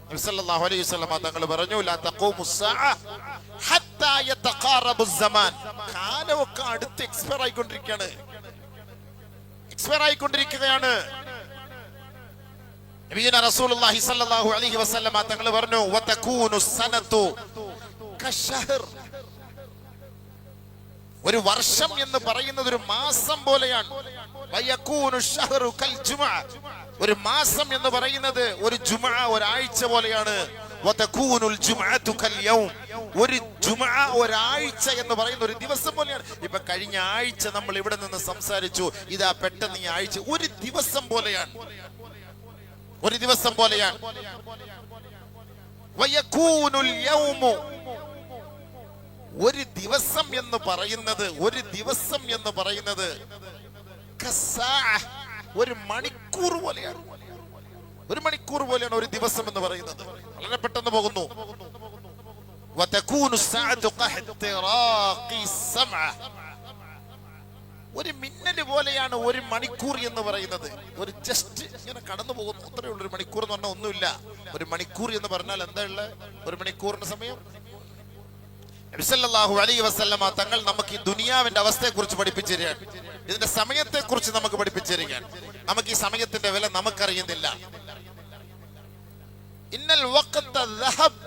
നബി സല്ലല്ലാഹു അലൈഹി വസല്ലം തങ്ങൾ പറഞ്ഞു ലാ തഖൂമുസ്സാഅ ഹത്താ യതഖാറബുസ്സമാൻ. കാലമൊക്കെ അടുത്ത് എക്സ്പയർ ആയിക്കൊണ്ടിരിക്കുകയാണ്. നബിയുനാ റസൂലുള്ളാഹി സ്വല്ലല്ലാഹു അലൈഹി വസല്ലം തങ്ങൾ പറഞ്ഞു വതകൂനു സനതു കശഹർ. ഒരു വർഷം എന്ന് പറയുന്നത് ഒരു മാസം പോലെയാണ്. വയകൂനു ശഹറു കൽ ജുമുഅ. ഒരു മാസം എന്ന് പറയുന്നത് ഒരു ജുമുഅ ഒരാഴ്ച പോലെയാണ്. വതകൂനുൽ ജുമുഅതു കൽ യൗം. ഒരു ജുമുഅ ഒരാഴ്ച എന്ന് പറയുന്ന ഒരു ദിവസം പോലെയാണ്. ഇപ്പൊ കഴിഞ്ഞ ആഴ്ച നമ്മൾ ഇവിടെ നിന്ന് സംസാരിച്ചു, ഇതാ പെട്ടെന്ന് ഈ ആഴ്ച ഒരു ദിവസം പോലെയാണ്. വയകൂനുൽ യൗമു. ഒരു ദിവസം എന്ന് പറയുന്നത് കസ്സാഅ. ഒരു മണിക്കൂർ പോലെയാണ് ഒരു ദിവസം എന്ന് പറയുന്നത്. വളരെ പെട്ടെന്ന് പോകുന്നു. വതകൂനു സ്സഅതു ഖഹ്തിറാഖി സമഅ. ഒരു മിന്നൽ പോലെയാണ് ഒരു മണിക്കൂർ എന്ന് പറയുന്നത്. ഒരു ജസ്റ്റ് ഇങ്ങനെ കടന്നു പോകുന്നു, അത്രയേ ഉള്ളൂ. ഒരു മണിക്കൂർ എന്ന് പറഞ്ഞാൽ ഒന്നുമില്ല. ഒരു മണിക്കൂർ എന്ന് പറഞ്ഞാൽ എന്താ ഉള്ളത്? ഒരു മണിക്കൂറിന്റെ സമയം. നബി സല്ലല്ലാഹു അലൈഹി വസല്ലമ തങ്ങൾ നമുക്ക് ഈ ദുനിയാവിന്റെ അവസ്ഥയെ കുറിച്ച് പഠിപ്പിച്ചു തരികയാണ്. ഇതിന്റെ സമയത്തെ കുറിച്ച് നമുക്ക് പഠിപ്പിച്ചു തരികയാണ്. നമുക്ക് ഈ സമയത്തിന്റെ വില നമുക്കറിയുന്നില്ല. ഇന്നൽ വഖത ദഹബ്.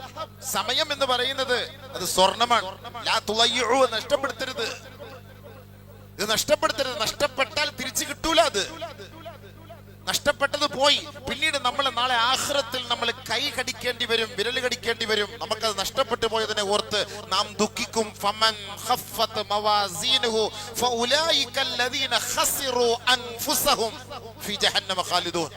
സമയം എന്ന് പറയുന്നത് അത് സ്വർണ്ണമാണ്. ലാ തുളയ്യു. നഷ്ടപ്പെടുത്തരുത്. ഇത് നഷ്ടപ്പെടുത്തരുത്. നഷ്ടപ്പെട്ടാൽ തിരിച്ചു കിട്ടൂല. അത് നഷ്ടപ്പെട്ടത് പോയി. പിന്നീട് നമ്മൾ നാളെ ആഖിറത്തിൽ നമ്മൾ കൈ കടിക്കേണ്ടി വരും, വിരൽ കടിക്കേണ്ടി വരും. നമുക്കത് നഷ്ടപ്പെട്ടു പോയതിനെ ഓർത്ത് നാം ദുഃഖിക്കും. ഫമൻ ഖഫ്ഫത് മവാസീനുഹു ഫഉലൈക അല്ലദീന ഖസിറു അൻഫുസഹും ഫീ ജഹന്നമ ഖാലിദൂൻ.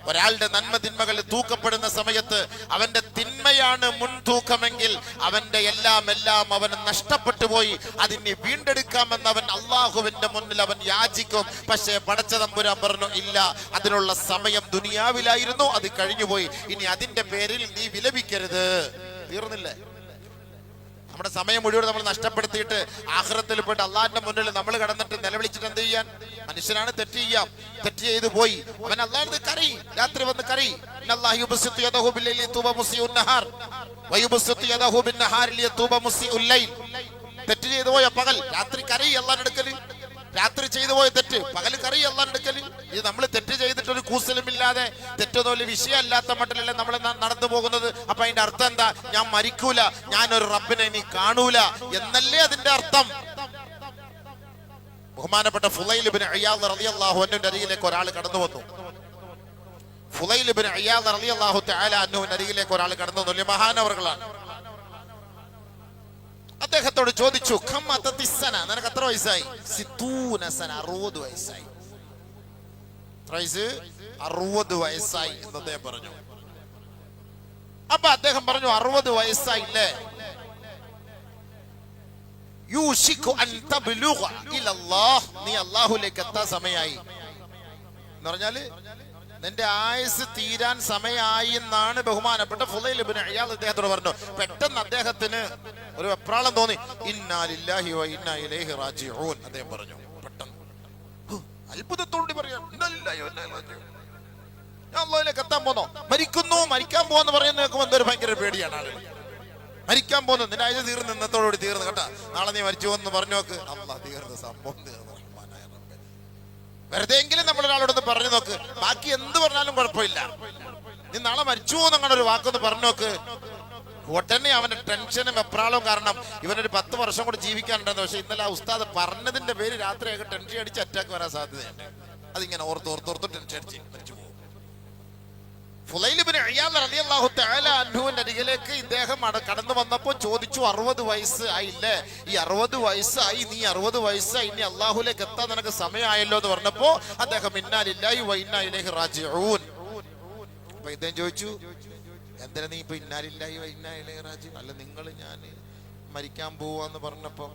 ഒരാളുടെ നന്മ തിന്മകൾ തൂക്കപ്പെടുന്ന സമയത്ത് അവന്റെ തിന്മയാണ് മുൻതൂക്കമെങ്കിൽ അവന്റെ എല്ലാം അവൻ നഷ്ടപ്പെട്ടു പോയി. അതിനെ വീണ്ടെടുക്കാമെന്ന് അവൻ അള്ളാഹുവിന്റെ മുന്നിൽ അവൻ യാചിക്കും. പക്ഷേ പടച്ച തമ്പുരാൻ പറഞ്ഞു, ഇല്ല, അതിനുള്ള സമയം ദുനിയാവിലായിരുന്നു, അത് കഴിഞ്ഞുപോയി. ഇനി അതിന്റെ പേരിൽ നീ വിലപിക്കരുത്. തീർന്നില്ലേ? നമ്മുടെ സമയം മുഴുവൻ നമ്മൾ നഷ്ടപ്പെടുത്തിയിട്ട് ആഖിറത്തിൽ പോയിട്ട് അള്ളാഹിന്റെ മുന്നിൽ നമ്മൾ കടന്നിട്ട് നിലവിളിച്ചിട്ട് എന്ത് ചെയ്യാൻ? മനുഷ്യനാണ്, തെറ്റ് ചെയ്യാം. തെറ്റ് ചെയ്തു പോയി അവൻ അള്ളാഹിനെ കരയി, രാത്രി വന്ന് കരയി. തെറ്റ് ചെയ്തു പോയ പകൽ രാത്രി കരയി അള്ളാഹിന്റെ അടുക്കല്. രാത്രി ചെയ്തു പോയ തെറ്റ് പകൽ കരയി അള്ളാഹിന്റെ അടുക്കല്. ഇത് നമ്മൾ തെറ്റ് ചെയ്തിട്ട് ഒരു കൂസലുമില്ലാതെ തെറ്റൊന്നും വിഷയമല്ലാത്ത മട്ടിലല്ലേ നമ്മൾ നടന്നു പോകുന്നത്. അപ്പൊ അതിന്റെ അർത്ഥം എന്താ? ഞാൻ മരിക്കൂല, ഞാനൊരു റബ്ബിനെ ഇനി കാണൂല എന്നല്ലേ അതിന്റെ അർത്ഥം. ബഹുമാനപ്പെട്ട ഫുളൈൽ ഇബ്നു ഇയാദ് റളിയല്ലാഹു അൻഹുവിന്റെ അരികിലേക്ക് ഒരാൾ കടന്നു വന്നു. ഫുളൈൽ ഇബ്നു ഇയാദ് റളിയല്ലാഹു തആല അൻഹുവിന്റെ അരികിലേക്ക് ഒരാൾ കടന്നു വന്നു. മഹാനവറുകളാണ്. അദ്ദേഹത്തോട് ചോദിച്ചു, നിനക്ക് എത്ര വയസ്സായി? 60 വയസ്സായി. 60 വയസ്സായി എന്ന് അദ്ദേഹം പറഞ്ഞു. അപ്പൊ അദ്ദേഹം പറഞ്ഞു, 60 വയസ്സായില്ലേ? നീ അല്ലാഹുവിലേക്ക് എത്താൻ സമയമായി എന്ന് പറഞ്ഞാല് നിന്റെ ആയുസ് തീരാൻ സമയമായി എന്നാണ് ബഹുമാനപ്പെട്ട ഫുളൈൽ ഇബ്നു ഇയാദ് അദ്ദേഹത്തോട് പറഞ്ഞു. പെട്ടെന്ന് അദ്ദേഹത്തിന് ഒരു വെപ്രാളം തോന്നി. ഇന്നാ ലില്ലാഹി വ ഇന്നാ ഇലൈഹി റാജിഊൻ അദ്ദേഹം പറഞ്ഞു. പെട്ടെന്ന് അത്ഭുതത്തോടെ പറയാം, ഞാൻ അല്ലാഹുവിലേക്ക് എത്താൻ പോന്നോ? മരിക്കാൻ പോവാന്ന് പറയുന്ന കേൾക്കുമ്പോൾ എന്തൊരു ഭയങ്കര പേടിയാണ് ആളുകൾ. മരിക്കാൻ പോകുന്നു, നിന്റെ ആയുസ് തീർന്ന് ഇന്നത്തോടുകൂടി തീർന്നു കേട്ടാ, നാളെ നീ മരിച്ചു എന്ന് പറഞ്ഞു നോക്ക്. അല്ലാഹ് തീർന്ന്, സംഭവം തീർന്നു. വെറുതെങ്കിലും നമ്മൾ ഒരാളോടൊന്ന് പറഞ്ഞു നോക്ക്. ബാക്കി എന്ത് പറഞ്ഞാലും കുഴപ്പമില്ല. നീ നാളെ മരിച്ചു എന്നങ്ങനെ ഒരു വാക്കൊന്ന് പറഞ്ഞു നോക്ക്. ഉടനെ അവന്റെ ടെൻഷനും വെപ്രാളവും കാരണം ഇവനൊരു 10 വർഷം കൂടി ജീവിക്കാനുണ്ടെന്ന്. പക്ഷെ ഇന്നലെ ആ ഉസ്താദ് പറഞ്ഞതിന്റെ പേര് രാത്രിയൊക്കെ ടെൻഷൻ അടിച്ച് അറ്റാക്ക് വരാൻ സാധ്യതയുണ്ട്. അതിങ്ങനെ ഓർത്തോർത്തോർത്ത് ടെൻഷൻ അടിച്ച് മരിച്ചു പോകും. ഫുളൈൽ ഇബ്നു ഇയാദ് റളിയല്ലാഹു തആല അൻഹുവിന്റെ അരികിലേക്ക് ഇദ്ദേഹം കടന്നു വന്നപ്പോൾ ചോദിച്ചു, 60 വയസ്സ് ആയില്ലേ? ഈ 60 വയസ്സായി, നീ 60 വയസ്സായി, ഇനി അല്ലാഹുവിലേക്ക് എത്താൻ നിനക്ക് സമയമായല്ലോ എന്ന് പറഞ്ഞപ്പോ അദ്ദേഹം ഇന്നാ ലില്ലാഹി വ ഇന്നാ ഇലൈഹി റാജിഊൻ. അപ്പൊ ഇദ്ദേഹം ചോദിച്ചു, എന്തിനാ നീ ഇപ്പൊ ഇന്നാ ലില്ലാഹി വ ഇന്നാ ഇലൈഹി റാജിഊൻ? അല്ല, നിങ്ങൾ ഞാൻ മരിക്കാൻ പോവാന്ന് പറഞ്ഞപ്പോ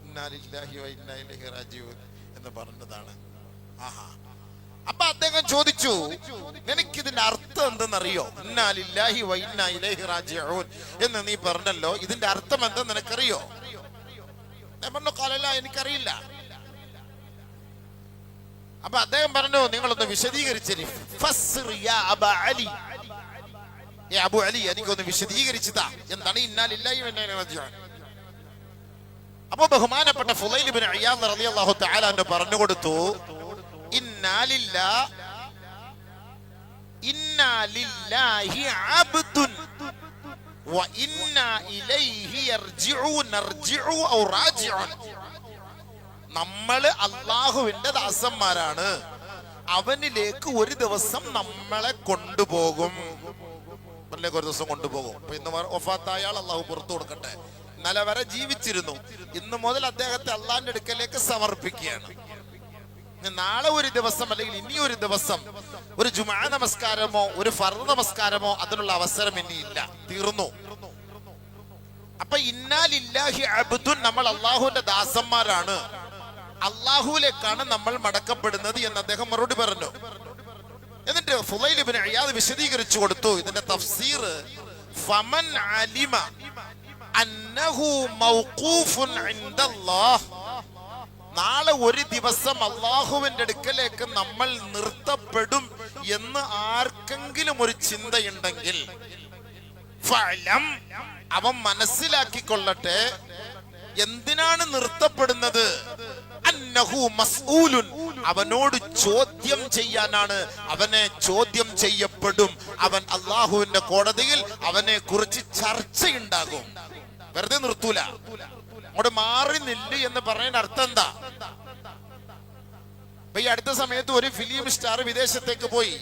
ഇന്നാ ലില്ലാഹി വ ഇന്നാ ഇലൈഹി റാജിഊൻ എന്ന് പറഞ്ഞതാണ്. ആഹാ. അപ്പൊ അദ്ദേഹം ചോദിച്ചു, നിനക്കിതിന്റെ അർത്ഥം എന്തെന്നറിയോ? ഇന്നാ ലില്ലാഹി വ ഇന്നാ ഇലൈഹി റാജിഊൻ എന്ന് നീ പറഞ്ഞല്ലോ, ഇതിന്റെ അർത്ഥം എന്തെന്ന് നിനക്കറിയോ? ഞാൻ പറഞ്ഞു, ഖാലല, എനിക്കറിയില്ല. അപ്പൊ അദ്ദേഹം പറഞ്ഞു, നിങ്ങളൊന്ന് വിശദീകരിച്ചു. അബു അലി എനിക്കൊന്ന് വിശദീകരിച്ചതാ എന്താണ് ഇന്നാ ലില്ലാഹി വ ഇന്നാ ഇലൈഹി റാജിഊൻ. അപ്പൊ ബഹുമാനപ്പെട്ട ഫുളൈൽ ഇബ്നു ഇയാദ് റളിയല്ലാഹു തആല അൻഹു പറഞ്ഞു കൊടുത്തു, ഇന്നാ ലില്ലാഹി അബ്ദുൻ വ ഇന്നാ ഇലൈഹി നർജിഉ ഔ റാജിഉൻ. നമ്മള് അല്ലാഹുവിന്റെ ദാസന്മാരാണ്, അവനിലേക്ക് ഒരു ദിവസം നമ്മളെ കൊണ്ടുപോകും. ഒരു ദിവസം കൊണ്ടുപോകും. അപ്പൊ ഇന്ന് വഫാത്തായ ആൾ അള്ളാഹു പുറത്തു കൊടുക്കട്ടെ. ഇന്നലെ വരെ ജീവിച്ചിരുന്നു, ഇന്ന് മുതൽ അദ്ദേഹത്തെ അള്ളാഹിന്റെ അടുക്കലേക്ക് സമർപ്പിക്കുകയാണ്. നാളെ ഒരു ദിവസം അല്ലെങ്കിൽ ഇനി ഒരു ദിവസം ഒരു ജുമാ നമസ്കാരമോ ഒരു ഫർദ് നമസ്കാരമോ അതിനുള്ള അവസരം ഇനിയില്ല, തീർന്നു. അപ്പൊ ഇന്നാ ലില്ലാഹി അബ്ദുൻ, നമ്മൾ അള്ളാഹുവിന്റെ ദാസന്മാരാണ്, അള്ളാഹുവിലേക്കാണ് നമ്മൾ മടക്കപ്പെടുന്നത് എന്ന് അദ്ദേഹം മറുപടി പറഞ്ഞു. എന്നിട്ട് ഫുളൈൽ ഇബ്നു ഇയാദ് വിശദീകരിച്ചു കൊടുത്തു ഇതിന്റെ തഫ്സീർ. ഫമൻ അലിമ അന്നഹു മൗഖൂഫുൻ ഇൻദല്ലാഹ്, നാളെ ഒരു ദിവസം അള്ളാഹുവിന്റെ അടുക്കലേക്ക് നമ്മൾ നിർത്തപ്പെടും എന്ന് ആർക്കെങ്കിലും ഒരു ചിന്തയുണ്ടെങ്കിൽ ഫഅലം, അവൻ മനസ്സിലാക്കിക്കൊള്ളട്ടെ എന്തിനാണ് നിർത്തപ്പെടുന്നത്. അന്നഹു മസ്ഊലുൻ, അവനോട് ചോദ്യം ചെയ്യാനാണ്, അവനെ ചോദ്യം ചെയ്യപ്പെടും. അവൻ അള്ളാഹുവിന്റെ കോടതിയിൽ അവനെ കുറിച്ച് ചർച്ചയുണ്ടാകും. വെറുതെ നിർത്തൂല, അങ്ങോട്ട് മാറി നില്ല് എന്ന് പറയുന്ന അർത്ഥം എന്താ? ഈ അടുത്ത സമയത്ത് ഒരു ഫിലിം സ്റ്റാർ വിദേശത്തേക്ക് പോയി,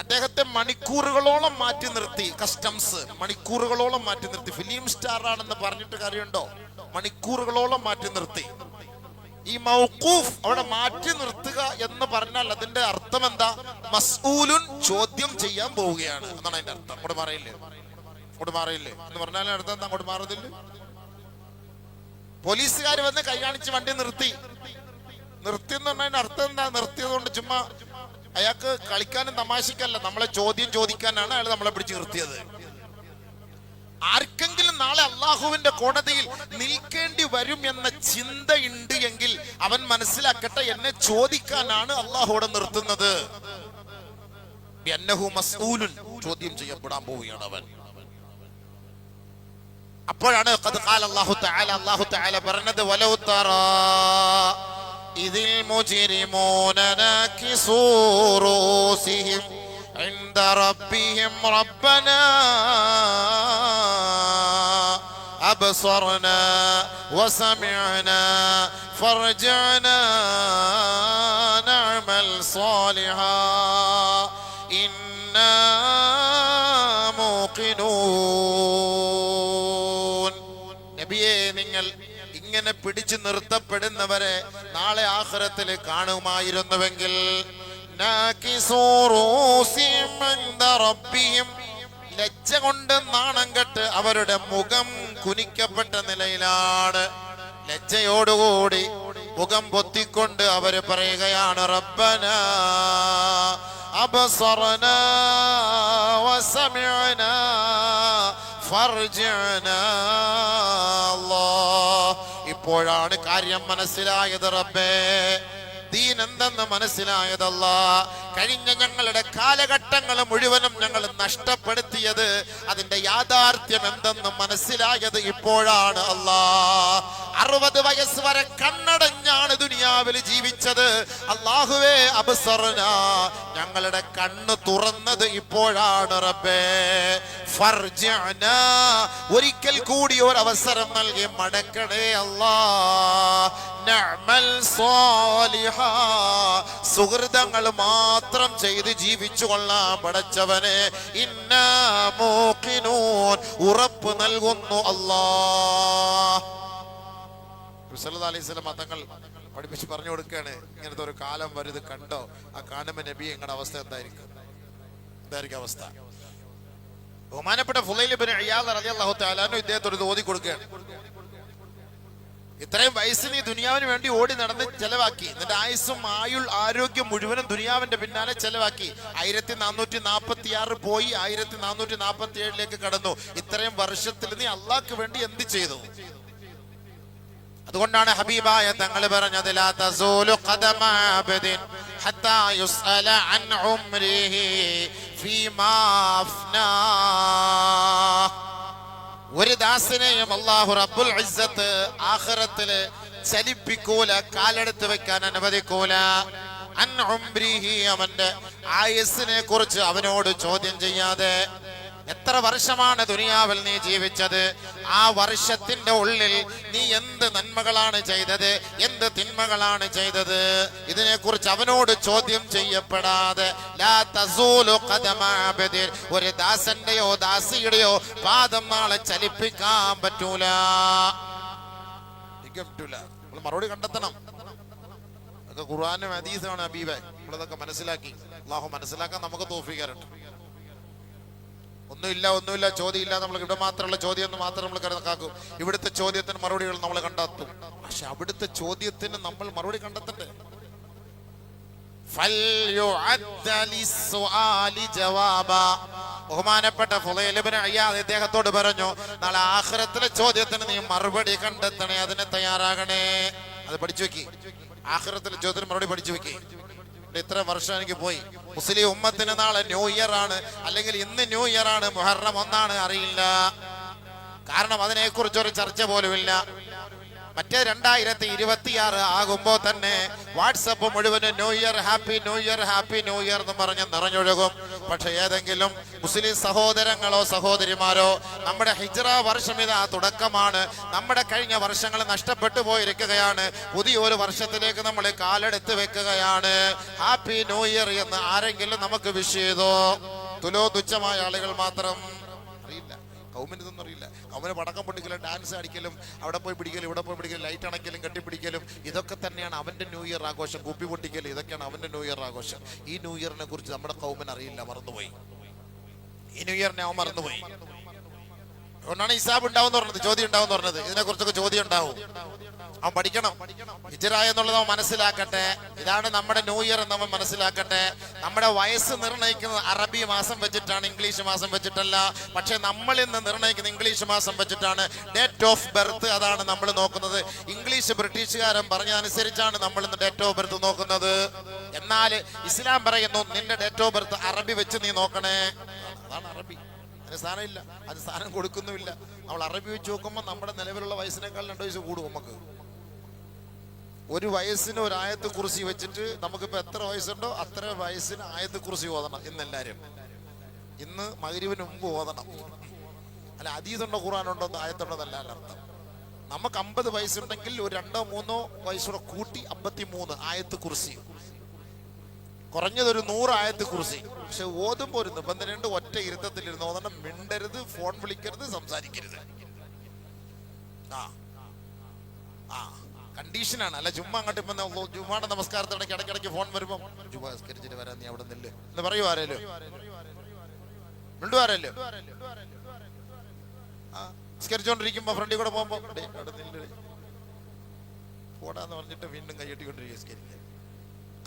അദ്ദേഹത്തെ മണിക്കൂറുകളോളം മാറ്റി നിർത്തി കസ്റ്റംസ്, മണിക്കൂറുകളോളം മാറ്റി നിർത്തി. ഫിലിം സ്റ്റാർ ആണെന്ന് പറഞ്ഞിട്ട് കാര്യമുണ്ടോ? മണിക്കൂറുകളോളം മാറ്റി നിർത്തി. ഈ മൗഖൂഫ് അവിടെ മാറ്റി നിർത്തുക എന്ന് പറഞ്ഞാൽ അതിന്റെ അർത്ഥം എന്താ? മസ്ഊലുൻ, ചോദ്യം ചെയ്യാൻ പോവുകയാണ് എന്നാണ് അതിന്റെ അർത്ഥം. അങ്ങോട്ട് മാറിയില്ലേ എന്ന് പറഞ്ഞാൽ അർത്ഥം എന്താ? അങ്ങോട്ട് മാറുന്നില്ല. പോലീസുകാർ വന്ന് കൈ കാണിച്ച് വണ്ടി നിർത്തി എന്ന് പറഞ്ഞതിന്റെ അർത്ഥം എന്താ? നിർത്തിയത് കൊണ്ട് ചുമ്മാ അയാൾക്ക് കളിക്കാനും തമാശക്കല്ല, നമ്മളെ ചോദ്യം ചോദിക്കാനാണ് അയാൾ നമ്മളെ പിടിച്ച് നിർത്തിയത്. ആർക്കെങ്കിലും നാളെ അള്ളാഹുവിന്റെ കോടതിയിൽ നിൽക്കേണ്ടി വരും എന്ന ചിന്തയുണ്ട് എങ്കിൽ അവൻ മനസ്സിലാക്കട്ടെ, എന്നെ ചോദിക്കാനാണ് അള്ളാഹുവിടെ നിർത്തുന്നത്. അന്നഹു മസ്ഊലുൻ, ചോദ്യം ചെയ്യപ്പെടാൻ പോവുകയാണ് അവൻ. അപ്പോഴാണ് അല്ലാഹു തആല പറഞ്ഞത്, വലൗ തറാ ഇദിൽ മുജ്രിമൂന നാകിസൂ റൂസിഹിം عند ربهم ربنا أبصرنا وسمعنا فارجعنا نعمل صالحا إنا موقنون. നബിയേ, നിങ്ങൾ ഇങ്ങനെ പിടിച്ചു നിർത്തപ്പെടുന്നവരെ നാളെ ആഖിറത്തിൽ കാണുമായിരുന്നുവെങ്കിൽ ലജ്ജ കൊണ്ട് നാണം കെട്ട് അവരുടെ മുഖം കുനിക്കപ്പെട്ട നിലയിലാണ്. ലജ്ജയോടുകൂടി മുഖം പൊത്തിക്കൊണ്ട് അവര് പറയുകയാണ്, റബ്ബനാ അബ്സറനാ വസമിഅനാ ഫർജിഅനാ. അല്ലാഹ്, ഇപ്പോഴാണ് കാര്യം മനസ്സിലായത് റബ്ബേ, ദീൻ എന്തെന്ന് മനസ്സിലായതല്ല. കഴിഞ്ഞ ഞങ്ങളുടെ കാലഘട്ടങ്ങൾ മുഴുവനും ഞങ്ങൾ നഷ്ടപ്പെടുത്തിയത്, അതിന്റെ യാഥാർത്ഥ്യം എന്തെന്ന് മനസ്സിലായത് ഇപ്പോഴാണ്. അല്ലാ, 60 വയസ്സ് വരെ കണ്ണടഞ്ഞാണ് ദുനിയാവിൽ ജീവിച്ചത്. അല്ലാഹുവേ, അബ്സറന, ഞങ്ങളുടെ കണ്ണ് തുറന്നത് ഇപ്പോഴാണ് റബ്ബേ. ഫർജിഅന, ഒരിക്കൽ കൂടി ഒരു അവസരം നൽകി മടക്കണേ അല്ലാ. നഅമൽ സാലിഹാ, സുഹൃതങ്ങൾ മാത്രം ചെയ്ത് ജീവിച്ചു കൊള്ളാൻ പടച്ചവനെ. ഇന്നാ മൂഖിനൂൻ, ഉറപ്പ് നൽകുന്നു അല്ലാഹ്. സല്ലല്ലാഹു അലൈഹി വസല്ലം തങ്ങൾ പഠിപ്പിച്ച് പറഞ്ഞു കൊടുക്കുകയാണ്, ഇങ്ങനത്തെ ഒരു കാലം വരുത് കണ്ടോ? ആ കാണുമ്പോ നബി നിങ്ങളുടെ അവസ്ഥ എന്തായിരിക്കും അവസ്ഥ? ബഹുമാനപ്പെട്ട ഫുളൈൽ ഇബ്നു ഇയാദ് റളിയല്ലാഹു തആല അൻഹു ഇദ്ദേഹത്തോട് ഓതി കൊടുക്കുകയാണ്. ഇത്രയും വയസ്സിന് ഈ ദുനിയാവിന് വേണ്ടി ഓടി നടന്ന് ചെലവാക്കി, എന്നിട്ട് ആയുസ്സും ആരോഗ്യം മുഴുവനും ദുനിയാവിന്റെ പിന്നാലെ ചെലവാക്കി. 1446 പോയി 1447 കടന്നു. ഇത്രയും വർഷത്തിൽ നീ അള്ളാഹ്ക്ക് വേണ്ടി എന്ത് ചെയ്തു? അതുകൊണ്ടാണ് ഹബീബായ തങ്ങൾ പറഞ്ഞത്, ലാ തസൂലു ഖദമ അബ്ദിൻ ഹത്താ യുസ്അല അൻ ഉംരിഹി ഫീമാ അഫ്നാ. ഒരു ദാസനെയും അല്ലാഹു റബ്ബുൽ ഇസ്സത്ത് ആഖിറത്തില് ചലിപ്പിക്കൂല, കാലെടുത്ത് വെക്കാൻ അനുവദിക്കൂല. അൻ ഉംരിഹി, അവന്റെ ആയുസ്സിനെ കുറിച്ച് അവനോട് ചോദ്യം ചെയ്യാതെ. എത്ര വർഷമാണ് ദുനിയാവിൽ നീ ജീവിച്ചത്? ആ വർഷത്തിന്റെ ഉള്ളിൽ നീ എന്ത് നന്മകളാണ് ചെയ്തത്, എന്ത് തിന്മകളാണ് ചെയ്തത്? ഇതിനെക്കുറിച്ച് അവനോട് ചോദ്യം ചെയ്യപ്പെടാതെ ലാ തസൂലു ഖദമ അബ്ദിൻ, ഒരു ദാസന്റെയോ ദാസിയുടെയോ പാദം നാളെ ചലിപ്പിക്കാൻ പറ്റൂല. മറുപടി കണ്ടെത്തണം. അതൊക്കെ ഖുർആനും ഹദീസുമാണ് ഹബീബേ. നമ്മളതൊക്കെ മനസ്സിലാക്കി. അല്ലാഹു മനസ്സിലാക്കാൻ നമുക്ക് തൗഫീഖ് തരട്ടെ. ഒന്നുമില്ല ചോദ്യമില്ല. നമ്മൾ ഇവിടെ മാത്രമുള്ള ചോദ്യം എന്ന് മാത്രം നമ്മൾ കണക്കാക്കും. ഇവിടുത്തെ ചോദ്യത്തിന് മറുപടികൾ നമ്മൾ കണ്ടെത്തും. പക്ഷെ അവിടുത്തെ ചോദ്യത്തിന് നമ്മൾ മറുപടി കണ്ടെത്തണ്ടേ? ബഹുമാനപ്പെട്ട ഫുളൈൽ ഇബ്നു ഇയാദ് അദ്ദേഹത്തോട് പറഞ്ഞു, നാളെ ആഖിറത്തിലെ ചോദ്യത്തിന് നീ മറുപടി കണ്ടെത്തണേ, അതിന് തയ്യാറാകണേ. അത് പഠിച്ചു വെക്കി. ആഖിറത്തിലെ ചോദ്യത്തിന് മറുപടി പഠിച്ചു വെക്കി. ഇത്ര വർഷം എനിക്ക് പോയി. മുസ്ലിം ഉമ്മത്തിന് നാളെ ന്യൂ ഇയർ ആണ്, അല്ലെങ്കിൽ ഇന്ന് ന്യൂ ഇയർ ആണ്, മുഹറം 1 അറിയില്ല. കാരണം അതിനെക്കുറിച്ചൊരു ചർച്ച പോലുമില്ല. മറ്റേ 2026 ആകുമ്പോ തന്നെ വാട്സപ്പ് മുഴുവനും new year, happy new year, happy new year എന്ന് പറഞ്ഞ് നിറഞ്ഞൊഴുകും. പക്ഷെ ഏതെങ്കിലും മുസ്ലിം സഹോദരങ്ങളോ സഹോദരിമാരോ നമ്മുടെ ഹിജ്റ വർഷം ഇതാ തുടക്കമാണ്, നമ്മുടെ കഴിഞ്ഞ വർഷങ്ങൾ നഷ്ടപ്പെട്ടു പോയിരിക്കുകയാണ്, പുതിയൊരു വർഷത്തിലേക്ക് നമ്മൾ കാലെടുത്ത് വെക്കുകയാണ്, ഹാപ്പി ന്യൂ ഇയർ എന്ന് ആരെങ്കിലും നമുക്ക് വിഷ് ചെയ്തോ? തുച്ഛമായ ആളുകൾ മാത്രം. അറിയില്ല, കൗമിന് ഇതൊന്നും അറിയില്ല. കൗമിന് പടക്കം പൊട്ടിക്കലും ഡാൻസ് അടിക്കലും അവിടെ പോയി പിടിക്കലും ഇവിടെ പോയി പിടിക്കലും ലൈറ്റ് അണയ്ക്കലും കെട്ടിപ്പിടിക്കലും ഇതൊക്കെ തന്നെയാണ് അവന്റെ ന്യൂ ഇയർ ആഘോഷം. കുപ്പി പൊട്ടിക്കലും ഇതൊക്കെയാണ് അവന്റെ ന്യൂ ഇയർ ആഘോഷം. ഈ ന്യൂ ഇയറിനെ കുറിച്ച് നമ്മുടെ കൗമിന് അറിയില്ല, മറന്നുപോയി. ഈ ന്യൂ ഇയറിനെ അവൻ മറന്നുപോയി. അതുകൊണ്ടാണ് ഹിസാബ് ഉണ്ടാവും പറഞ്ഞത്, ചോദ്യം ഉണ്ടാവും പറഞ്ഞത്. ഇതിനെ കുറിച്ചൊക്കെ ചോദ്യം ഉണ്ടാവും. അവൻ പഠിക്കണം. ഹിജ്റ എന്നുള്ളത് അവൻ മനസ്സിലാക്കട്ടെ. ഇതാണ് നമ്മുടെ ന്യൂ ഇയർ എന്ന് അവൻ മനസ്സിലാക്കട്ടെ. നമ്മുടെ വയസ്സ് നിർണ്ണയിക്കുന്നത് അറബി മാസം വെച്ചിട്ടാണ്, ഇംഗ്ലീഷ് മാസം വെച്ചിട്ടല്ല. പക്ഷെ നമ്മൾ ഇന്ന് നിർണ്ണയിക്കുന്നത് ഇംഗ്ലീഷ് മാസം വെച്ചിട്ടാണ്. ഡേറ്റ് ഓഫ് ബർത്ത് അതാണ് നമ്മൾ നോക്കുന്നത്. ഇംഗ്ലീഷ് ബ്രിട്ടീഷുകാരൻ പറഞ്ഞതനുസരിച്ചാണ് നമ്മൾ ഇന്ന് ഡേറ്റ് ഓഫ് ബർത്ത് നോക്കുന്നത്. എന്നാൽ ഇസ്ലാം പറയുന്നു നിന്റെ ഡേറ്റ് ഓഫ് ബർത്ത് അറബി വെച്ച് നീ നോക്കണേ. അതാണ് അറബി. അതിന് സ്ഥാനം ഇല്ല, അത് സ്ഥാനം കൊടുക്കുന്നുമില്ല. നമ്മൾ അറബി വെച്ച് നോക്കുമ്പോൾ നമ്മുടെ നിലവിലുള്ള വയസ്സിനേക്കാൾ 2 വയസ്സ് കൂടും. നമുക്ക് ഒരു വയസ്സിന് ഒരു ആയത്ത് കുർസി വെച്ചിട്ട് നമുക്കിപ്പോ എത്ര വയസ്സുണ്ടോ അത്ര വയസ്സിന് ആയത്ത് കുർസി ഓതണം. ഇന്നെല്ലാരും ഇന്ന് മഗ്‌രിബിന് മുമ്പ് ഓതണം. അല്ല ഹദീസുണ്ടോ ഖുർആനുണ്ടോ ആയത്തുണ്ടോ എന്നല്ല അർത്ഥം. നമുക്ക് 50 വയസ്സുണ്ടെങ്കിൽ ഒരു 2-3 വയസ്സൂടെ കൂട്ടി 53 ആയത്ത് കുർസി, കുറഞ്ഞതൊരു 100 ആയത്ത് കുർസി. പക്ഷെ ഓതുമ്പോ ഒരു നിബന്ധനയുണ്ട്, ഒറ്റ ഇരുത്തത്തിലിരുന്ന് ഓതണം. മിണ്ടരുത്, ഫോൺ വിളിക്കരുത്, സംസാരിക്കരുത്. കണ്ടീഷനാണ്. അല്ല ചുമ്മാ അങ്ങോട്ട് ഇപ്പൊ ജുമാടെ നമസ്കാരത്തിനിടയ്ക്ക് ഇടയ്ക്കിടയ്ക്ക് ഫോൺ വരുമ്പോ ജുമാ നിസ്കരിച്ചിട്ട് വരാൻ നീ അവിടെ നില്ല് എന്ന് പറയൂ. ആരേലും മിണ്ടുവാരല്ലോ? നിസ്കരിച്ചോണ്ടിരിക്കുമ്പോ ഫ്രണ്ടിൽ കൂടെ പോകുമ്പോ അവിടെ നില്ല് പോടാന്ന് പറഞ്ഞിട്ട് വീണ്ടും കൈയ്യട്ടിക്കൊണ്ടിരിക്കുക.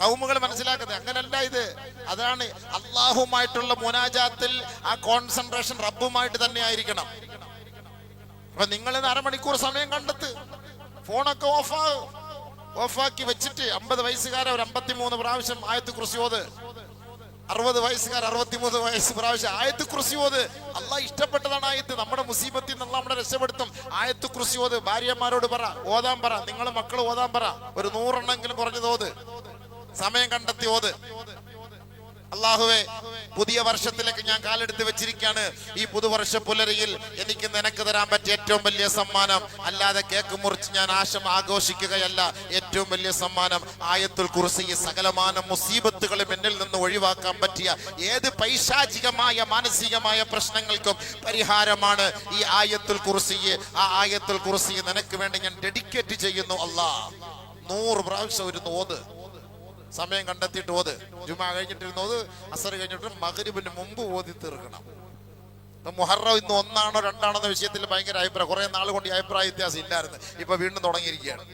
കൗമുകൾ മനസ്സിലാക്കുന്നത് അങ്ങനല്ല ഇത്. അതാണ് അള്ളാഹുമായിട്ടുള്ള മുനാജാത്തിൽ ആ കോൺസെൻട്രേഷൻ റബ്ബുമായിട്ട് തന്നെ ആയിരിക്കണം. അപ്പൊ നിങ്ങൾ 1/2 മണിക്കൂർ സമയം കണ്ടെത്ത്. ഫോണൊക്കെ ഓഫാക്കി വെച്ചിട്ട് 50 വയസ്സുകാരെ ഒരു 53 പ്രാവശ്യം ആയത്ത് കുർസി ഓത്. 60 വയസ്സുകാർ 63 വയസ്സ് പ്രാവശ്യം ആയത്ത് കുർസി ഓത്. അള്ളാഹ് ഇഷ്ടപ്പെട്ടതാണ് ആയത്ത്. നമ്മുടെ മുസീബത്തിൽ നിന്ന് നമ്മളെ രക്ഷപ്പെടുത്തും. ആയത്ത് കുർസി ഓത്. ഭാര്യമാരോട് പറ, ഓതാൻ പറ. നിങ്ങൾ മക്കൾ ഓതാൻ പറ. ഒരു 100 എണ്ണെങ്കിലും കുറഞ്ഞത് ഓത്. സമയം കണ്ടെത്തി ഓത്. അല്ലാഹുവേ, പുതിയ വർഷത്തിലേക്ക് ഞാൻ കാലെടുത്ത് വെച്ചിരിക്കുകയാണ്. ഈ പുതുവർഷ പുലരിയിൽ എനിക്ക് നിനക്ക് തരാൻ പറ്റിയ ഏറ്റവും വലിയ സമ്മാനം, അല്ലാതെ കേക്ക് മുറിച്ച് ഞാൻ ആഘോഷിക്കുകയല്ല. ഏറ്റവും വലിയ സമ്മാനം ആയത്തുൽ കുർസി. സകലമാന മുസീബത്തുകളും എന്നിൽ നിന്ന് ഒഴിവാക്കാൻ പറ്റിയ ഏത് പൈശാചികമായ മാനസികമായ പ്രശ്നങ്ങൾക്കും പരിഹാരമാണ് ഈ ആയത്തുൽ കുർസി. ആ ആയത്തുൽ കുർസി നിനക്ക് വേണ്ടി ഞാൻ ഡെഡിക്കേറ്റ് ചെയ്യുന്നു. അല്ലാഹ് 100 പ്രാവശ്യം ഒരു ഓത്. സമയം കണ്ടെത്തിയിട്ട് ഓത്. ജുമാ കഴിഞ്ഞിട്ടിരുന്ന് ഓത്. അസർ കഴിഞ്ഞിട്ട് മഗ്‌രിബിന് മുമ്പ് ഓതി തീർക്കണം. മുഹറം ഇന്ന് 1 ആണോ 2 ആണോ എന്ന വിഷയത്തിൽ ഭയങ്കര അഭിപ്രായം. കുറെ നാൾ കൊണ്ട് ഈ അഭിപ്രായ വ്യത്യാസം ഇല്ലായിരുന്നു. ഇപ്പൊ വീണ്ടും തുടങ്ങിയിരിക്കുകയാണ്.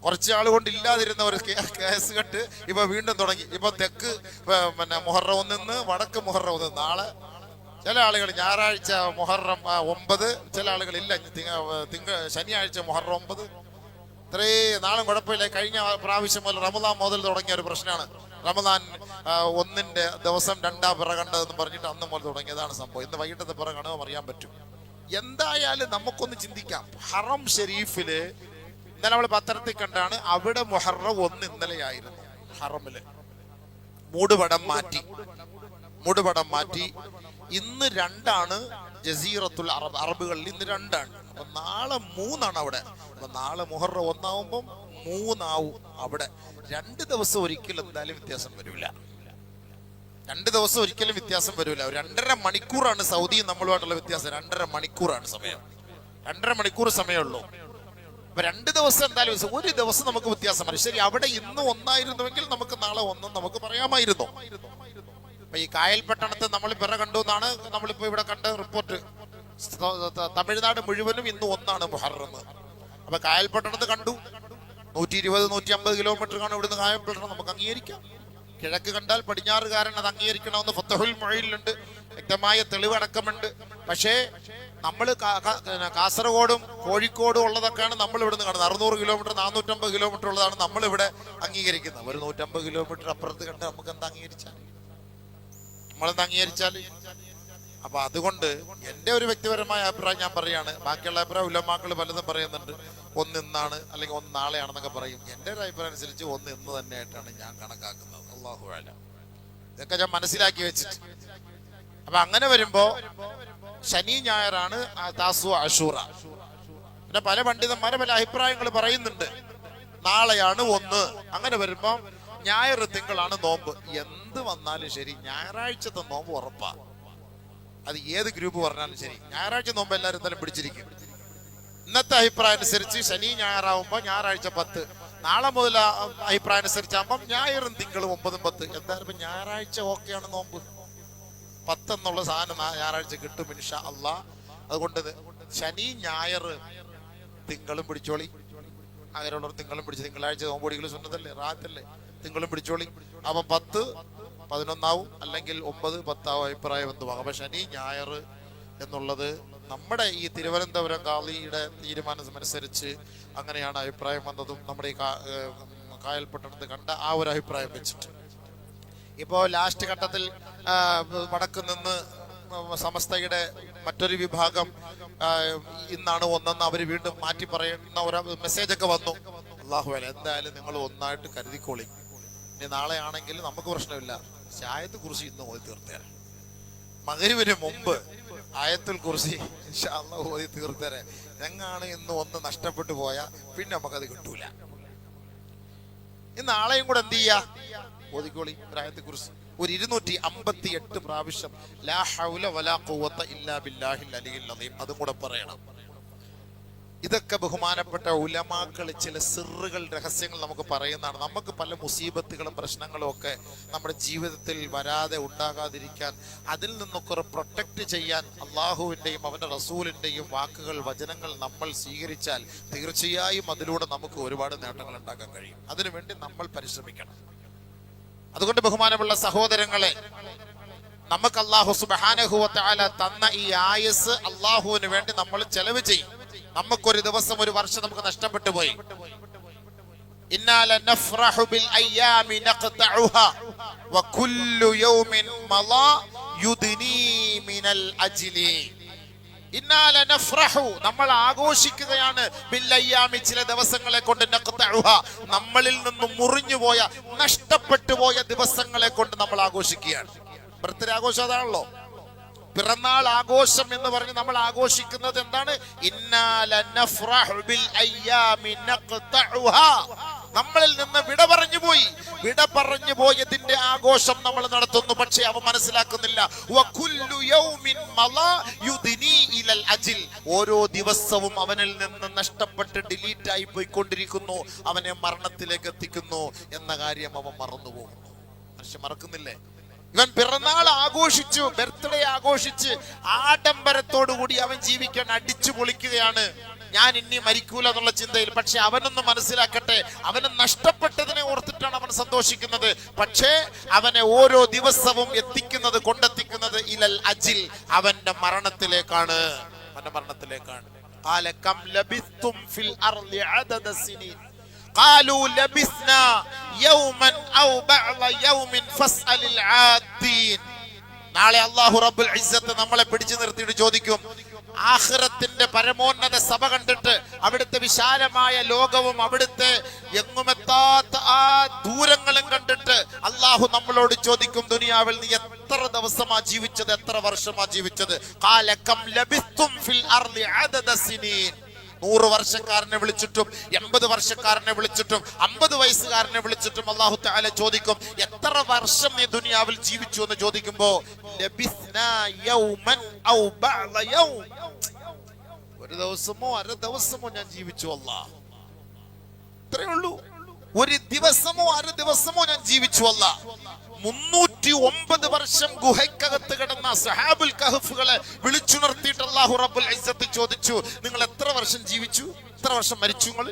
കുറച്ച് ആൾ കൊണ്ട് ഇല്ലാതിരുന്ന ഒരു കേസ് കെട്ട് ഇപ്പൊ വീണ്ടും തുടങ്ങി. ഇപ്പൊ തെക്ക് മുഹറം 1, വടക്ക് മുഹറം 1. നാളെ ചില ആളുകൾ ഞായറാഴ്ച മുഹറം 9, ചില ആളുകൾ ഇല്ല ശനിയാഴ്ച മുഹറം 9. ഇത്രേ നാളും കുഴപ്പമില്ല. കഴിഞ്ഞ പ്രാവശ്യം മുതൽ റമദാൻ മുതൽ തുടങ്ങിയ ഒരു പ്രശ്നമാണ്. റമദാൻ 1-ന്റെ ദിവസം 2 പിറ കണ്ടതെന്ന് പറഞ്ഞിട്ട് അന്ന് മുതൽ തുടങ്ങിയതാണ് സംഭവം. ഇന്ന് വൈകിട്ടത്തെ പിറ കാണുമ്പോൾ അറിയാൻ പറ്റും. എന്തായാലും നമുക്കൊന്ന് ചിന്തിക്കാം. ഹറം ഷെരീഫില് ഇന്നലെ നമ്മൾ പത്രത്തിൽ കണ്ടാണ്, അവിടെ മുഹറം 1 ഇന്നലെയായിരുന്നു. ഹറമില് മൂടുപടം മാറ്റി ഇന്ന് 2 ജസീറത്തുൽ അറബ്, അറബുകളിൽ ഇന്ന് 2. അപ്പൊ നാളെ 3 അവിടെ. അപ്പൊ നാളെ മുഹറം 1 3 അവിടെ. 2 ദിവസം ഒരിക്കലും എന്തായാലും വ്യത്യാസം വരില്ല. 2 ദിവസം ഒരിക്കലും വ്യത്യാസം വരില്ല. 2.5 മണിക്കൂറാണ് സൗദിയും നമ്മളുമായിട്ടുള്ള വ്യത്യാസം. 2.5 മണിക്കൂറാണ് സമയം. 2.5 മണിക്കൂർ സമയമുള്ളൂ. അപ്പൊ 2 ദിവസം എന്തായാലും ഒരു ദിവസം നമുക്ക് വ്യത്യാസം വരും. ശരി, അവിടെ ഇന്ന് 1 ആയിരുന്നുവെങ്കിൽ നമുക്ക് നാളെ 1 നമുക്ക് പറയാമായിരുന്നു. അപ്പൊ ഈ കായൽപട്ടണത്ത് നമ്മൾ പിറ കണ്ടു എന്നാണ് നമ്മളിപ്പോ ഇവിടെ കണ്ട റിപ്പോർട്ട്. തമിഴ്നാട് മുഴുവനും ഇന്ന് 1 മുഹറം. അപ്പൊ കായൽപട്ടണത്ത് കണ്ടു 120-150 കിലോമീറ്റർ കാണും ഇവിടുന്ന് കായൽപട്ടണം. നമുക്ക് അംഗീകരിക്കാം. കിഴക്ക് കണ്ടാൽ പടിഞ്ഞാറുകാരൻ അത് അംഗീകരിക്കണമെന്ന് ഫത്ഹുൽ മുഈനിലുണ്ട്, വ്യക്തമായ തെളിവടക്കമുണ്ട്. പക്ഷേ നമ്മൾ കാസർഗോഡും കോഴിക്കോടും ഉള്ളതൊക്കെയാണ് നമ്മൾ ഇവിടുന്ന് കാണുന്നത്. 600 കിലോമീറ്റർ 450 കിലോമീറ്റർ ഉള്ളതാണ് നമ്മളിവിടെ അംഗീകരിക്കുന്നത്. ഒരു 150 കിലോമീറ്റർ അപ്പുറത്ത് കണ്ട് നമുക്ക് എന്താ അംഗീകരിച്ചാൽ, നമ്മളെന്താ അംഗീകരിച്ചാൽ? അപ്പൊ അതുകൊണ്ട് എന്റെ ഒരു വ്യക്തിപരമായ അഭിപ്രായം ഞാൻ പറയാണ്. ബാക്കിയുള്ള അഭിപ്രായം ഉലമാക്കൾ പലതും പറയുന്നുണ്ട്, 1 ഇന്നാണ് അല്ലെങ്കിൽ 1 നാളെയാണെന്നൊക്കെ പറയും. എന്റെ ഒരു അഭിപ്രായം അനുസരിച്ച് 1 ഇന്ന് തന്നെയായിട്ടാണ് ഞാൻ കണക്കാക്കുന്നത്. അല്ലാഹു അഅലം. ഇതൊക്കെ ഞാൻ മനസ്സിലാക്കി വെച്ചിട്ട്. അപ്പൊ അങ്ങനെ വരുമ്പോ ശനി ഞായറാണ് താസു അശൂറ. പിന്നെ പല പണ്ഡിതന്മാരെ പല അഭിപ്രായങ്ങൾ പറയുന്നുണ്ട്. നാളെയാണ് 1. അങ്ങനെ വരുമ്പോ ഞായർ തിങ്കളാണ് നോമ്പ്. എന്ത് വന്നാലും ശരി ഞായറാഴ്ചത്തെ നോമ്പ് ഉറപ്പാ. അത് ഏത് ഗ്രൂപ്പ് പറഞ്ഞാലും ശരി ഞായറാഴ്ച നോമ്പ് എല്ലാവരും എന്തായാലും പിടിച്ചിരിക്കും. ഇന്നത്തെ അഭിപ്രായം അനുസരിച്ച് ശനി ഞായറാവുമ്പോ ഞായറാഴ്ച 10. നാളെ മുതൽ അഭിപ്രായം അനുസരിച്ചാകുമ്പോൾ ഞായറും തിങ്കളും 9-10. എന്തായാലും ഞായറാഴ്ച ഓക്കെയാണ് നോമ്പ്. 10 എന്നുള്ള സാധനം ഞായറാഴ്ച കിട്ടും ഇൻഷാ അല്ലാഹ്. അതുകൊണ്ട് ശനി ഞായർ തിങ്കളും പിടിച്ചോളി. അങ്ങനെയുള്ളവർ തിങ്കളും പിടിച്ച് തിങ്കളാഴ്ച നോമ്പ് പിടിക്കൽ സുന്നത്തല്ലേ, റാത്തല്ലേ, തിങ്കളും പിടിച്ചോളി. അപ്പൊ 10, 11 അല്ലെങ്കിൽ 9, 10 അഭിപ്രായം എന്തുവാകും. അപ്പൊ ശനി ഞായർ എന്നുള്ളത് നമ്മുടെ ഈ തിരുവനന്തപുരം കാളിയുടെ തീരുമാനം അനുസരിച്ച് അങ്ങനെയാണ് അഭിപ്രായം വന്നതും. നമ്മുടെ ഈ കായൽപട്ടണത്ത് കണ്ട ആ ഒരു അഭിപ്രായം വെച്ചിട്ട് ഇപ്പോ ലാസ്റ്റ് ഘട്ടത്തിൽ വടക്ക് നിന്ന് സമസ്തയുടെ മറ്റൊരു വിഭാഗം ഇന്നാണ് 1 അവർ വീണ്ടും മാറ്റി പറയുന്ന ഒരു മെസ്സേജ് ഒക്കെ വന്നു. അല്ലാഹു അലൈഹി, എന്തായാലും നിങ്ങൾ ഒന്നായിട്ട് കരുതിക്കോളി. ഇനി നാളെ ആണെങ്കിൽ നമുക്ക് പ്രശ്നമില്ല. ആയത്ത് കുറിച്ച് ഇന്ന് ഓതി തീർത്തേരാം. മഗ്‌രിബിന് മുമ്പ് ആയത്തുൽ കുർസി ഇൻഷാ അല്ലാഹ് ഓതി തീർത്തേരാം. ഞങ്ങാണ് ഇന്ന് 1 നഷ്ടപ്പെട്ടു പോയാ പിന്നെ നമുക്കത് കിട്ടൂല. ഇന്ന് നാളെയും കൂടെ എന്ത് ചെയ്യാ, ഓതിക്കോളി ആയത്തുൽ കുർസി ഒരു 258 പ്രാവശ്യം. ലാ ഹൗല വലാ ഖുവത ഇല്ലാ ബില്ലാഹിൽ അലിയിൽ അദീം. അതും കൂടെ പറയണം. ഇതൊക്കെ ബഹുമാനപ്പെട്ട ഉലമാക്കൾ ചില സിറുകൾ, രഹസ്യങ്ങൾ നമുക്ക് പറയുന്നതാണ്. നമുക്ക് പല മുസീബത്തുകളും പ്രശ്നങ്ങളും ഒക്കെ നമ്മുടെ ജീവിതത്തിൽ വരാതെ ഉണ്ടാകാതിരിക്കാൻ, അതിൽ നിന്നൊക്കെ പ്രൊട്ടക്ട് ചെയ്യാൻ അള്ളാഹുവിൻ്റെയും അവൻ്റെ റസൂലിൻ്റെയും വാക്കുകൾ, വചനങ്ങൾ നമ്മൾ സ്വീകരിച്ചാൽ തീർച്ചയായും അതിലൂടെ നമുക്ക് ഒരുപാട് നേട്ടങ്ങൾ ഉണ്ടാക്കാൻ കഴിയും. അതിനുവേണ്ടി നമ്മൾ പരിശ്രമിക്കണം. അതുകൊണ്ട് ബഹുമാനമുള്ള സഹോദരങ്ങളെ, നമുക്ക് അല്ലാഹു സുബ്ഹാനഹു വ തആല തന്ന ഈ ആയുസ് അള്ളാഹുവിന് വേണ്ടി നമ്മൾ ചെലവ് ചെയ്യും. നമുക്കൊരു ദിവസം, ഒരു വർഷം നമുക്ക് നഷ്ടപ്പെട്ടു പോയി. ഇന്നാ ലനഫ്റഹു ബിൽ അയ്യാമി നഖ്തഉഹാ വകുല്ലു യൗമിൻ മളാ യുദ്നി മിനൽ അജ്ലി. ഇന്നാ ലനഫ്റഹു, നമ്മൾ ആഘോഷിക്കുകയാണ്. ബിൽ അയ്യാമി, ചില ദിവസങ്ങളെ കൊണ്ട്. നഖ്തഉഹാ, നമ്മളിൽ നിന്നും മുറിഞ്ഞുപോയ, നഷ്ടപ്പെട്ടു പോയ ദിവസങ്ങളെ കൊണ്ട് നമ്മൾ ആഘോഷിക്കുകയാണ്. ബർത്ത്ഡേ ആഘോഷം അതാണല്ലോ. പിറന്നാൾ ആഘോഷം എന്ന് പറഞ്ഞ് നമ്മൾ ആഘോഷിക്കുന്നത് എന്താണ്? ഇന്നാ ലനഫ്റഹു ബിൽ അയ്യാമി നഖ്തഉഹാ, നമ്മളിൽ നിന്ന് വിട പറഞ്ഞു പോയി. വിട പറഞ്ഞു പോയതിന്റെ ആഘോഷം നമ്മൾ നടത്തുന്നു. പക്ഷേ അവ മനസ്സിലാക്കുന്നില്ല. വകുല്ലു യൗമിൻ മളാ യുദ്നി ഇലൽ അജ്ൽ, ഓരോ ദിവസവും അവനിൽ നിന്ന് നഷ്ടപ്പെട്ട് ഡിലീറ്റ് ആയി പോയിക്കൊണ്ടിരിക്കുന്നു, അവനെ മരണത്തിലേക്ക് എത്തിക്കുന്നു എന്ന കാര്യം അവൻ മറന്നുപോകുന്നു. മനുഷ്യൻ മറക്കുന്നില്ലേ? ഇവൻ പിറന്നാൾ ആഘോഷിച്ചു, ബർത്ത്ഡേ ആഘോഷിച്ച് ആഡംബരത്തോടുകൂടി അവൻ ജീവിക്കാൻ അടിച്ചു പൊളിക്കുകയാണ്. ഞാൻ ഇനി മരിക്കൂല എന്നുള്ള ചിന്തയിൽ. പക്ഷെ അവനൊന്ന് മനസ്സിലാക്കട്ടെ, അവന് നഷ്ടപ്പെട്ടതിനെ ഓർത്തിട്ടാണ് അവൻ സന്തോഷിക്കുന്നത്. പക്ഷേ അവനെ ഓരോ ദിവസവും കൊണ്ടെത്തിക്കുന്നത് ഇലൽ അജിൽ, അവന്റെ മരണത്തിലേക്കാണ്. قال كم لبثتم في الأرض عدد السنين قالوا لبثنا يوما أو بعض يوم فاسأل العادين. നാളെ അല്ലാഹു റബ്ബുൽ ഇസ്സത്ത് നമ്മളെ പിടിച്ചു നിർത്തിയിട്ട് ചോദിക്കും, ആഖിറത്തിന്റെ പരമോന്നത സഭ കണ്ടിട്ട്, അവിടുത്തെ വിശാലമായ ലോകവും അവിടുത്തെ എങ്ങുമെത്താത്ത ആ ദൂരങ്ങളും കണ്ടിട്ട് അല്ലാഹു നമ്മളോട് ചോദിക്കും, ദുനിയാവിൽ നീ എത്ര ദിവസമാ ജീവിച്ചത്, എത്ര വർഷമാ ജീവിച്ചത്? ഖാല കം ലബിസ്തും ഫിൽ അർളി അദദ സിനീൻ. 100 വർഷക്കാരനെ വിളിച്ചിട്ടും 80 വർഷക്കാരനെ വിളിച്ചിട്ടും 50 വയസ്സുകാരനെ വിളിച്ചിട്ടും അല്ലാഹു തആല ചോദിക്കും, എത്ര വർഷം നീ ദുനിയാവിൽ ജീവിച്ചു എന്ന് ചോദിക്കുമ്പോ ലബിസ്നാ യൗമൻ ഔ ബഅദ യൗം, ഒരു ദിവസമോ അര ദിവസമോ ഞാൻ ജീവിച്ചു അല്ലാഹ്. ഇത്രേ ഉള്ളൂ. ഒരു ദിവസമോ അര ദിവസമോ ഞാൻ ജീവിച്ചു അല്ലാഹ്. 309 വർഷം ഗുഹയ്ക്കകത്ത് കിടന്ന സഹാബുൽ കഹഫുകളെ വിളിച്ചുണർത്തിയിട്ട് അല്ലാഹു റബ്ബുൽ ഇസ്സത്ത് ചോദിച്ചു, നിങ്ങൾ എത്ര വർഷം ജീവിച്ചു, എത്ര വർഷം മരിച്ചു? നിങ്ങൾ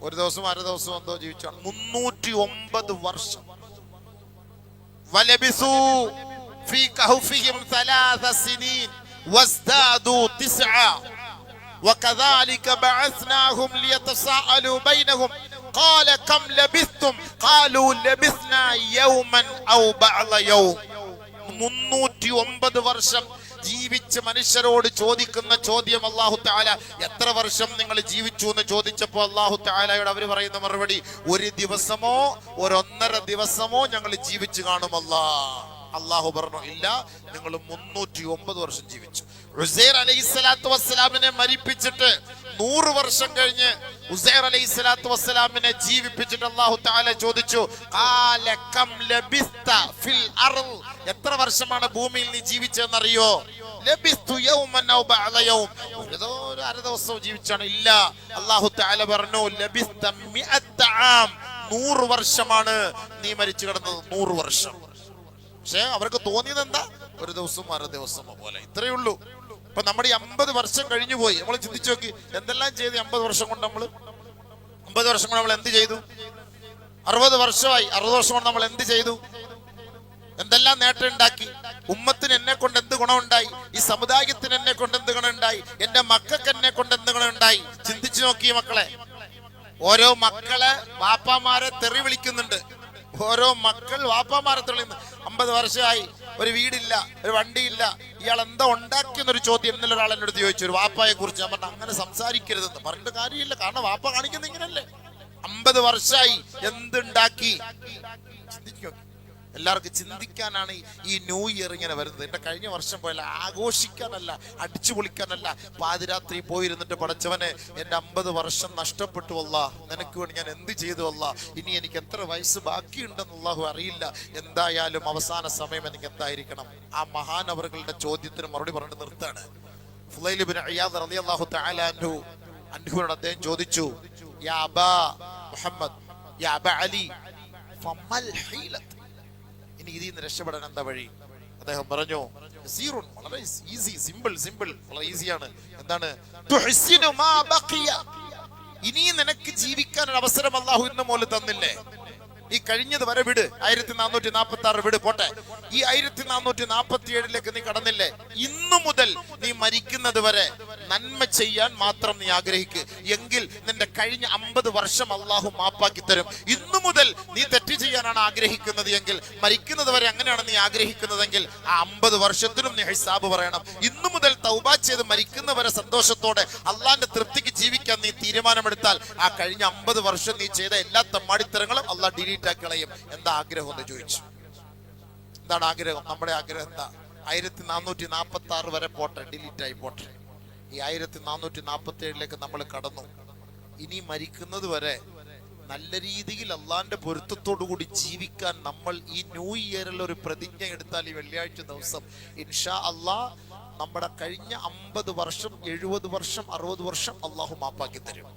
ഒരു ദിവസം അര ദിവസം എന്തോ ജീവിച്ചാണ്. 309 വർഷം. വലബിസു ഫീ കഹഫിഹിം 3 സിനീൻ വസ്ദാദു 9 وكذلك بعثناهم ليتساءلوا بينهم قال كم لبثتم قالوا لبثنا يوما أو بعض يوم. 309 വർഷം ജീവിച്ച മനുഷ്യരോട് ചോദിക്കുന്ന ചോദ്യം അല്ലാഹു തആല, എത്ര വർഷം നിങ്ങൾ ജീവിച്ചു എന്ന് ചോദിച്ചപ്പോൾ അല്ലാഹു തആലയോട് അവർ പറയുന്ന മറുപടി, ഒരു ദിവസമോ 1.5 ദിവസമോ ഞങ്ങൾ ജീവിച്ചു കാണുമല്ലാ. അല്ലാഹു പറഞ്ഞു, ഇല്ല, നിങ്ങൾ 309 വർഷം ജീവിച്ചു. ഉസൈർ അലൈഹിസ്സലാത്തു വസ്സലാമിനെ മരിപ്പിച്ചിട്ട് 100 വർഷം കഴിഞ്ഞ് ഉസൈർ അലൈഹിസ്സലാത്തു വസ്സലാമിനെ ജീവിപ്പിച്ചിട്ട് അല്ലാഹു തആല ചോദിച്ചു, ഖാല കം ലബിസ്ത ഫിൽ അർള്, എത്ര വർഷമാണ് ഭൂമിയിൽ നീ ജീവിച്ചതെന്നറിയോ? ലബിസ്തു യൗമൻ ഔ ബഅദ യൗം, ഒരു അര ദിവസം ജീവിച്ചാണ്. ഇല്ല, അല്ലാഹു തആല പറഞ്ഞു, ലബിസ്ത 100 ആം, 100 വർഷമാണ് നീ മരിച്ചു കിടന്നത്, 100 വർഷം. പക്ഷെ അവർക്ക് തോന്നിയത് എന്താ? ഒരു ദിവസമോ അര ദിവസമോ പോലെ. ഇത്രയേ ഉള്ളൂ. ഇപ്പൊ നമ്മുടെ 50 വർഷം കഴിഞ്ഞു പോയി. നമ്മൾ ചിന്തിച്ചു നോക്കി, എന്തെല്ലാം ചെയ്തു 50 വർഷം കൊണ്ട്? 50 വർഷം കൊണ്ട് നമ്മൾ എന്ത് ചെയ്തു? 60 വർഷമായി. 60 വർഷം കൊണ്ട് നമ്മൾ എന്ത് ചെയ്തു? എന്തെല്ലാം നേട്ടം ഉണ്ടാക്കി? ഉമ്മത്തിന് എന്നെ കൊണ്ട് എന്ത് ഗുണമുണ്ടായി? ഈ സമുദായത്തിന് എന്നെ കൊണ്ട് എന്ത് ഗുണമുണ്ടായി? എന്റെ മക്കൾക്ക് എന്നെ കൊണ്ട് എന്ത് ഗുണമുണ്ടായി? ചിന്തിച്ചു നോക്കി മക്കളെ. ഓരോ മക്കളെ വാപ്പാമാരെ തെറി വിളിക്കുന്നുണ്ട്. ഓരോ മക്കൾ വാപ്പാമാരെ തെളിയുന്നു. 50 വർഷമായി, ഒരു വീടില്ല, ഒരു വണ്ടിയില്ല, ഇയാൾ എന്താ ഉണ്ടാക്കിയെന്നൊരു ചോദ്യം ഇന്നലെ ഒരാൾ എന്നോട് ചോദിച്ചു, ഒരു വാപ്പായെ കുറിച്ച്. ഞാൻ പറഞ്ഞു, അങ്ങനെ സംസാരിക്കരുതെന്ന്. പറഞ്ഞിട്ട് കാര്യമില്ല, കാരണം വാപ്പ കാണിക്കുന്നത് ഇങ്ങനല്ലേ. 50 വർഷമായി, എന്തുണ്ടാക്കി? ചിന്തിക്കോ. എല്ലാവർക്കും ചിന്തിക്കാനാണ് ഈ ന്യൂ ഇയർ ഇങ്ങനെ വരുന്നത്. എന്റെ കഴിഞ്ഞ വർഷം പോയല്ല, ആഘോഷിക്കാനല്ല, അടിച്ചു പൊളിക്കാനല്ല. പാതിരാത്രി പോയിരുന്നിട്ട്, പടച്ചവനെ, എന്റെ 50 വർഷം നഷ്ടപ്പെട്ടു അല്ലാ, നിനക്ക് വേണ്ടി ഞാൻ എന്ത് ചെയ്തു അല്ലാ, ഇനി എനിക്ക് എത്ര വയസ്സ് ബാക്കിയുണ്ടെന്ന് അല്ലാഹു അറിയില്ല. എന്തായാലും അവസാന സമയം എനിക്ക് എന്തായിരിക്കണം? ആ മഹാനവറുകളുടെ ചോദ്യത്തിന് മറുപടി പറഞ്ഞിട്ട് നിർത്താണ്. ഫുളൈൽ ഇബ്നു ഇയാദ് റളിയല്ലാഹു തആല അൻഹുവിനോട് അദ്ദേഹം ചോദിച്ചു, യാ അബാ മുഹമ്മദ്, യാ അബാ അലി, ഫമൽ ഹീലത്ത്, ഇനി ഇതിൽ നിന്ന് രക്ഷപ്പെടാൻ എന്താ വഴി? അദ്ദേഹം പറഞ്ഞു, വളരെ ഈസി, സിമ്പിൾ, വളരെ ഈസിയാണ്. എന്താണ്? തുഹ്സിനു മാ ബഖിയ, ഇനി നിനക്ക് ജീവിക്കാൻ ഒരു അവസരം അല്ലാഹു ഇന്ന് മുതൽ തന്നില്ലേ? ഈ കഴിഞ്ഞത് വരെ വിട്, 1446 വിട്, പോട്ടെ. ഈ 1447 നീ കടന്നില്ലേ? ഇന്നു മുതൽ നീ മരിക്കുന്നത് വരെ നന്മ ചെയ്യാൻ മാത്രം നീ ആഗ്രഹിക്ക്. എങ്കിൽ നിന്റെ കഴിഞ്ഞ 50 വർഷം അല്ലാഹു മാപ്പാക്കി തരും. ഇന്നു മുതൽ നീ തെറ്റ് ചെയ്യാനാണ് ആഗ്രഹിക്കുന്നത് എങ്കിൽ, മരിക്കുന്നത് വരെ അങ്ങനെയാണ് നീ ആഗ്രഹിക്കുന്നതെങ്കിൽ, ആ 50 വർഷത്തിനും നീ ഹിസാബ് പറയണം. ഇന്നു മുതൽ തൗബ ചെയ്ത് മരിക്കുന്നവരെ സന്തോഷത്തോടെ അള്ളാന്റെ തൃപ്തിക്ക് ജീവിക്കാൻ നീ തീരുമാനമെടുത്താൽ, ആ കഴിഞ്ഞ 50 വർഷം നീ ചെയ്ത എല്ലാ തമ്മാടിത്തരങ്ങളും അള്ളാഹ് ഡിലീറ്റ് ആക്കി കളയും. എന്താ ആഗ്രഹം എന്ന് ചോദിച്ചു. എന്താണ് ആഗ്രഹം? നമ്മുടെ ആഗ്രഹം എന്താ? 1446 വരെ പോട്ടെ, ഡിലീറ്റ് ആയി പോട്ടെ. ഈ 1447 നമ്മൾ കടന്നു. ഇനി മരിക്കുന്നത് വരെ നല്ല രീതിയിൽ അള്ളാന്റെ പൊരുത്തത്തോടു കൂടി ജീവിക്കാൻ നമ്മൾ ഈ ന്യൂ ഇയറിൽ ഒരു പ്രതിജ്ഞ എടുത്താൽ, ഈ വെള്ളിയാഴ്ച ദിവസം ഇൻഷാ അള്ളാഹ് നമ്മുടെ കഴിഞ്ഞ 50 വർഷം, 70 വർഷം, 60 വർഷം അള്ളാഹു മാപ്പാക്കി തരും.